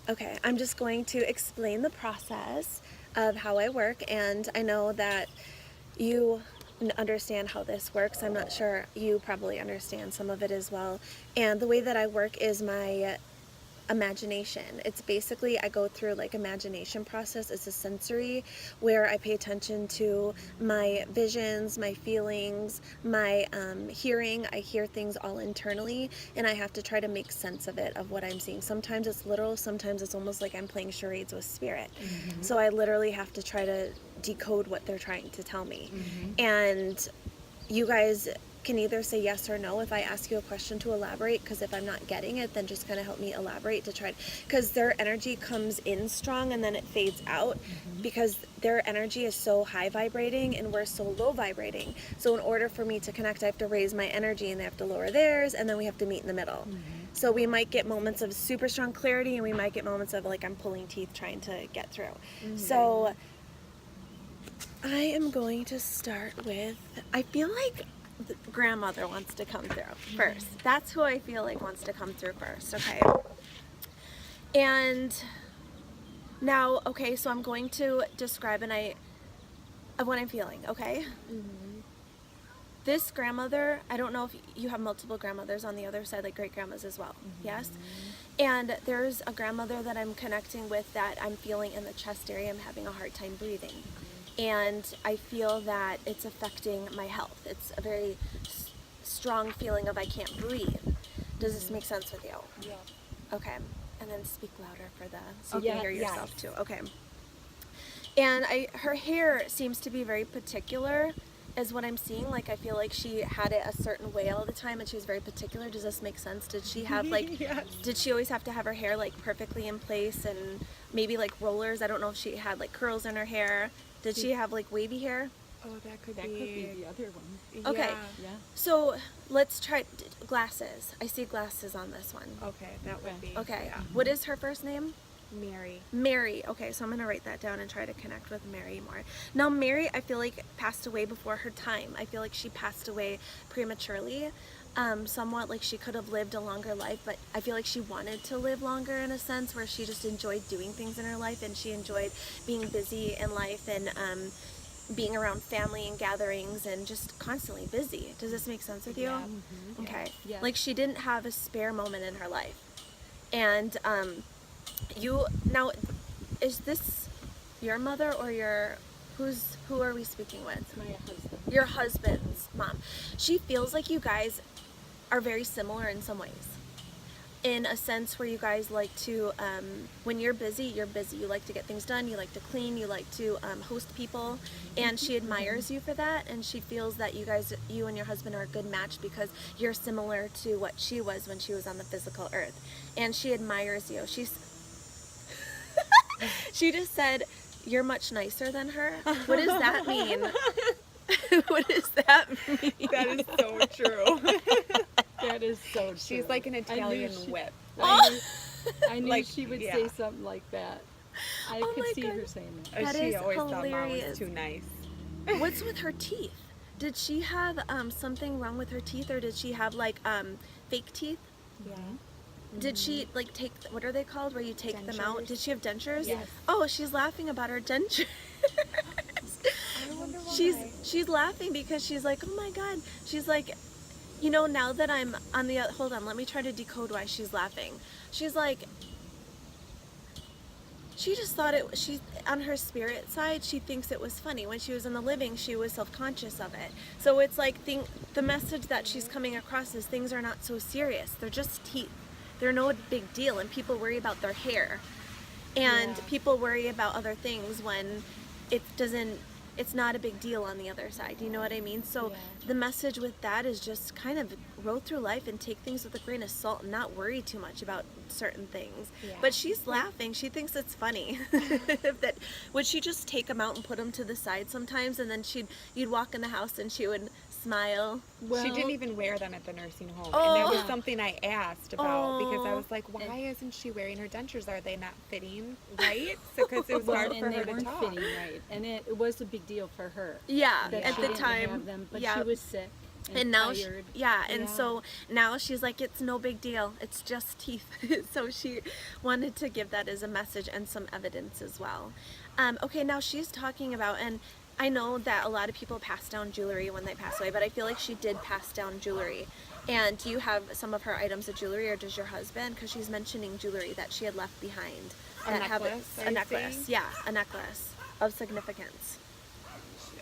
Okay, I'm just going to explain the process of how I work, and I know that you understand how this works. I'm not sure you probably understand some of it as well. And the way that I work is my imagination. It's basically, I go through like imagination process. It's a sensory where I pay attention to my visions, my feelings, my hearing. I hear things all internally, and I have to try to make sense of it, of what I'm seeing. Sometimes it's literal, sometimes it's almost like I'm playing charades with spirit. So I literally have to try to decode what they're trying to tell me. And you guys can either say yes or no if I ask you a question to elaborate, because if I'm not getting it, then just kind of help me elaborate to try, because their energy comes in strong and then it fades out, because their energy is so high vibrating and we're so low vibrating. So in order for me to connect, I have to raise my energy and they have to lower theirs, and then we have to meet in the middle. So we might get moments of super strong clarity, and we might get moments of like I'm pulling teeth trying to get through. So I am going to start with, I feel like the grandmother wants to come through first. That's who I feel like wants to come through first, okay? And now, okay, so I'm going to describe of what I'm feeling, okay? This grandmother, I don't know if you have multiple grandmothers on the other side, like great grandmas as well, yes? And there's a grandmother that I'm connecting with that I'm feeling in the chest area. I'm having a hard time breathing. And I feel that it's affecting my health. It's a very strong feeling of I can't breathe. Does this make sense with you? Yeah. Okay. And then speak louder for the, so you Yeah, can hear yourself yes. too. Okay. And her hair seems to be very particular is what I'm seeing. Like I feel like she had it a certain way all the time and she was very particular. Does this make sense? Did she have like, Yes. did she always have to have her hair like perfectly in place and maybe like rollers? I don't know if she had like curls in her hair. Did she have like wavy hair? Oh, that could That be. could be the other one. Okay. Yeah. So let's try glasses. I see glasses on this one. Okay, that would be. Okay. Yeah. What is her first name? Mary. Mary. Okay, so I'm going to write that down and try to connect with Mary more. Now, Mary, I feel like passed away before her time. I feel like she passed away prematurely. Somewhat like she could have lived a longer life, but I feel like she wanted to live longer in a sense where she just enjoyed doing things in her life and she enjoyed being busy in life and being around family and gatherings and just constantly busy. Does this make sense with you? Yeah. Okay. Yeah. Like she didn't have a spare moment in her life. And now, is this your mother or who are we speaking with? My husband. Your husband's mom. She feels like you guys are very similar in some ways. In a sense where you guys like to, when you're busy, you're busy. You like to get things done, you like to clean, you like to host people, and she admires you for that, and she feels that you and your husband are a good match because you're similar to what she was when she was on the physical earth. And she admires you. She just said, you're much nicer than her. What does that mean? What does that mean? That is so true. That is so true. She's like an Italian whip. I knew Like, she would yeah. say something like that. I Oh could my see God. her saying that. That She is always thought Mom hilarious. was too nice. What's with her teeth? Did she have something wrong with her teeth, or did she have like fake teeth? Yeah. Did she like take, what are they called, where you take them out? Dentures? Did she have dentures? Yes. Oh, she's laughing about her dentures. I wonder why. She's laughing because she's like, oh my God. She's like, you know, now that I'm on the, hold on, let me try to decode why she's laughing. She's like, she just thought she, on her spirit side, she thinks it was funny. When she was in the living, she was self-conscious of it. So it's like, the message that she's coming across is things are not so serious. They're just teeth. They're no big deal, and people worry about their hair. And people worry about other things when it's not a big deal on the other side. You know what I mean? So the message with that is just kind of roll through life and take things with a grain of salt and not worry too much about certain things. Yeah. But she's laughing. She thinks it's funny. That would she just take them out and put them to the side sometimes, and then you'd walk in the house and she would smile. Well, She didn't even wear them at the nursing home. Oh. And that was something I asked about because I Oh. was like, why isn't she wearing her dentures? Are they not fitting right? Because it was well, hard and for they her to weren't talk. fitting right, and it was a big deal for her. Yeah, That at she the didn't time. have them, but yeah. she was sick. And now, tired. and Yeah. so now she's like, it's no big deal. It's just teeth. So she wanted to give that as a message and some evidence as well. Okay, now she's talking about, and I know that a lot of people pass down jewelry when they pass away, but I feel like she did pass down jewelry. And do you have some of her items of jewelry, or does your husband? Because she's mentioning jewelry that she had left behind. A That have necklace, a are you necklace, saying? yeah, a necklace of significance.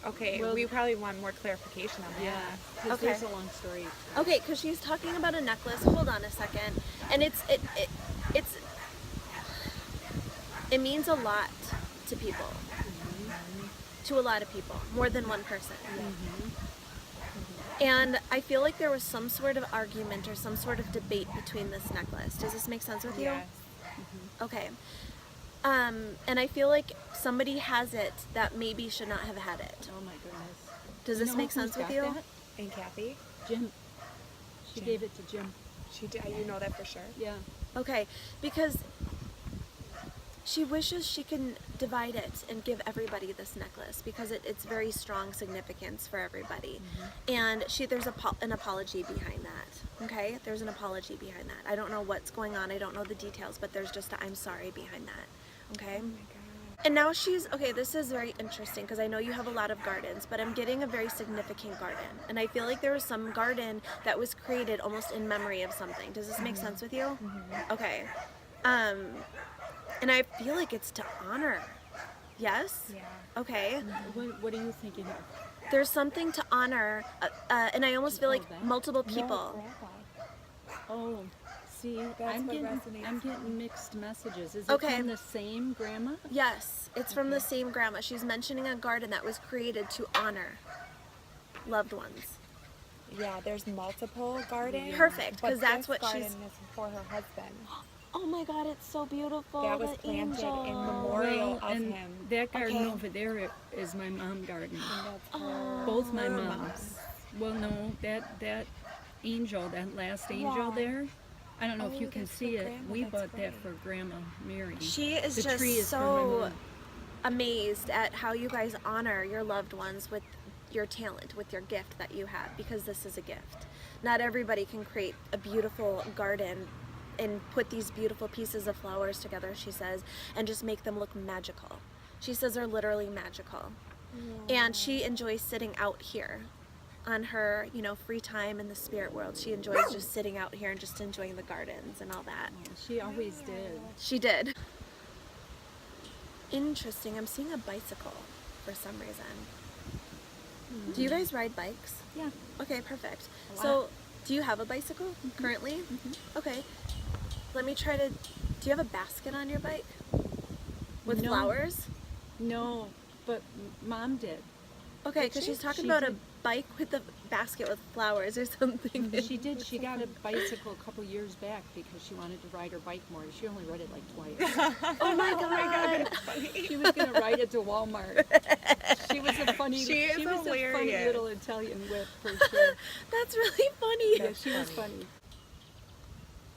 Okay, Well- we probably want more clarification on that. Yeah, 'cause Okay. there's a long story. Okay, because she's talking about a necklace. Hold on a second, and it means a lot to people, to a lot of people, more than one person. And I feel like there was some sort of argument or some sort of debate between this necklace. Does this make sense with you? Yes. Okay. And I feel like somebody has it that maybe should not have had it. Oh my goodness. Does You this know make who's sense with got you? that? And Kathy, Jim. She Jim. gave it to Jim. she did. You know that for sure. Yeah. Okay, because she wishes she can divide it and give everybody this necklace because it's very strong significance for everybody. And there's an apology behind that. Okay, there's an apology behind that. I don't know what's going on. I don't know the details, but there's just I'm sorry behind that. Okay. Oh my God. And now this is very interesting because I know you have a lot of gardens, but I'm getting a very significant garden. And I feel like there was some garden that was created almost in memory of something. Does this make sense with you? Okay. And I feel like it's to honor. Yes? Yeah. Okay. What are you thinking of? There's something to honor, and I almost feel like that? multiple No, people. Grandpa. Oh, see, That's I'm what getting resonates. mixed messages. Is Okay. it from the same grandma? Yes, it's from the same grandma. She's mentioning a garden that was created to honor loved ones. Yeah, there's multiple gardens. Perfect, but 'cause that's this what garden she's- is for her husband. Oh my God, it's so beautiful. That was the planted angel. in memorial of and him. that garden Okay. over there is my mom's garden. And that's Oh. Both my her moms. Well, no, that angel, that last angel Yeah. there. I don't know if Oh, you can that's see for it. Grandma, We that's bought that right. for Grandma Mary. She is the just tree is for my so mom. amazed at how you guys honor your loved ones with your talent, with your gift that you have, because this is a gift. Not everybody can create a beautiful garden and put these beautiful pieces of flowers together, she says, and just make them look magical. She says they're literally magical. And she enjoys sitting out here on her, free time in the spirit world. She enjoys just sitting out here and just enjoying the gardens and all that. She always did. She did. Interesting. I'm seeing a bicycle for some reason. Do you guys ride bikes? Yeah. Okay, perfect. A So, lot. do you have a bicycle currently? Okay. Let me try to. Do you have a basket on your bike with No. flowers? No, but Mom did. Okay, because she's talking She about a did. bike with a basket with flowers or something. She did. She got a bicycle a couple years back because she wanted to ride her bike more. She only rode it like twice. Oh my God. She was gonna ride it to Walmart. She was a funny. She is was a funny hilarious. little Italian whip for sure. That's really funny. Yeah, she was funny.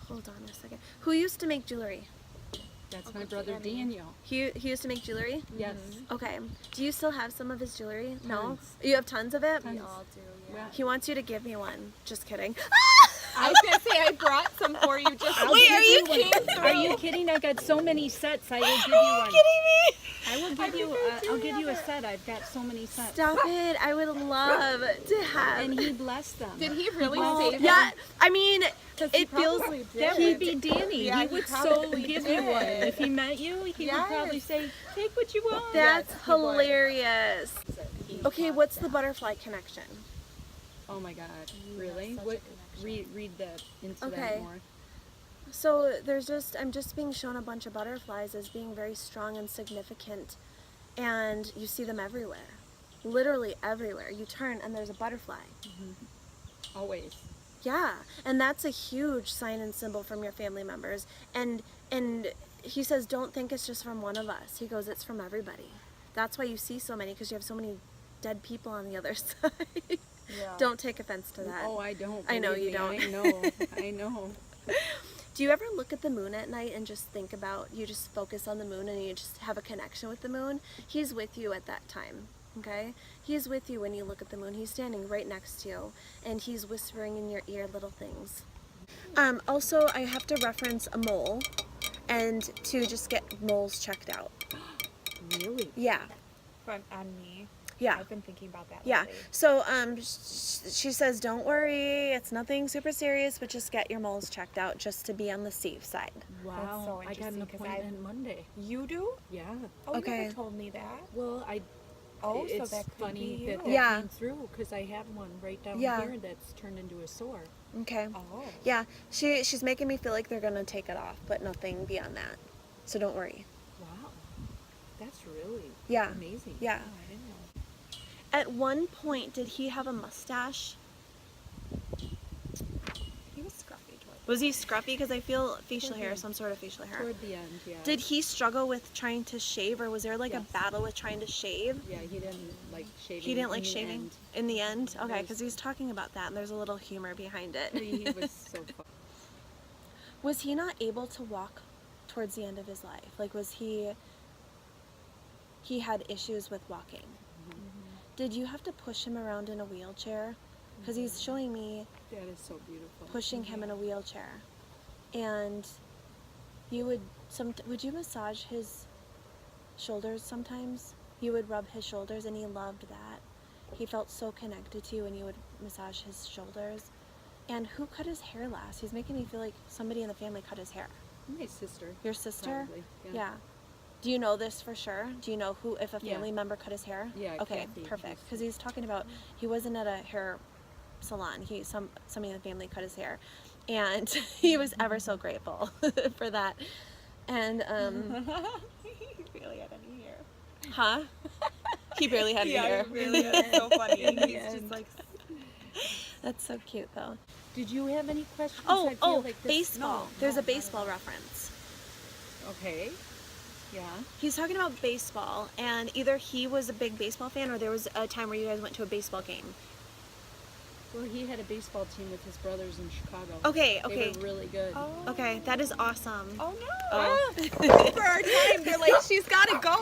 Hold on a second. Who used to make jewelry? That's my brother Daniel. He used to make jewelry? Yes. Okay. Do you still have some of his jewelry? No? Tons. You have tons of it? Tons. Yeah. He wants you to give me one. Just kidding. I was gonna say I brought some for you. Just I'll Wait, give are you one. kidding? Are you kidding? I got so many sets. I will give you Are one. you kidding me? I will give you. I'll give you a set. I've got so many sets. Stop it. I would love to have. And he blessed them. Did he really Oh, say yeah, I mean, 'Cause he it feels. probably did. That would be Danny. Yeah, he he would so probably give you did. one. If he met you, he would probably Yes. say, "Take what you want." That's Yes, he would. hilarious. Okay, what's the butterfly connection? Oh my God! Really? such a What? connection. Read that into Okay. that more. So I'm just being shown a bunch of butterflies as being very strong and significant, and you see them everywhere, literally everywhere. You turn and there's a butterfly. Always. Yeah, and that's a huge sign and symbol from your family members. And he says, don't think it's just from one of us. He goes, it's from everybody. That's why you see so many, because you have so many dead people on the other side. Yeah. Don't take offense to that. Oh, I don't. I know believe you me. don't. I know. I know. Do you ever look at the moon at night and just think about, you just focus on the moon and you just have a connection with the moon? He's with you at that time. Okay? He's with you when you look at the moon. He's standing right next to you, and he's whispering in your ear little things. Also, I have to reference a mole, and to just get moles checked out. Really? Yeah. But on me. Yeah. I've been thinking about that Yeah. lately. So, she says, don't worry, it's nothing super serious, but just get your moles checked out just to be on the safe side. Wow. so I got an interesting 'cause appointment Monday. You do? Yeah. Oh, Okay. you never told me that. Well, Oh, so it's that could funny be that you. Yeah. came through because I have one right down Yeah. here that's turned into a sore. Okay. Oh. Yeah. She's making me feel like they're gonna take it off, but nothing beyond that. So don't worry. Wow. That's really Yeah. amazing. Yeah. Oh, I didn't know. At one point, did he have a mustache? He was scruffy towards Was he scruffy? Because I feel facial Toward the hair, end. some sort of facial hair. Toward the end, yeah. Did he struggle with trying to shave, or was there like Yes. a battle with trying to shave? Yeah, he didn't like shaving. He didn't in like the shaving end. in the end? Okay, There's- because he's talking about that, and there's a little humor behind it. He was so fun. Was he not able to walk towards the end of his life? Like, was he had issues with walking? Did you have to push him around in a wheelchair? Because he's showing me That is so beautiful. pushing him in a wheelchair. And you would would you massage his shoulders sometimes? You would rub his shoulders, and he loved that. He felt so connected to you, and you would massage his shoulders. And who cut his hair last? He's making me feel like somebody in the family cut his hair. My sister. Your sister? Probably, yeah. Yeah. Do you know this for sure? Do you know who, if a Yeah. family member cut his hair? Yeah, Okay, Kathy perfect. used Because to. he's talking about he wasn't at a hair salon. Somebody in the family cut his hair, and he was ever so grateful for that. And He really had any hair. huh? He barely had any hair. really is so funny. He's Yeah. just like, That's so cute, though. Did you have any questions? Oh, I feel like this- baseball. no, There's no, a baseball reference. Okay. Yeah. He's talking about baseball, and either he was a big baseball fan, or there was a time where you guys went to a baseball game. Well, he had a baseball team with his brothers in Chicago. Okay, They okay. were really good. oh. Okay, that is awesome. Oh no. Oh. For our time, they're like, she's got to go.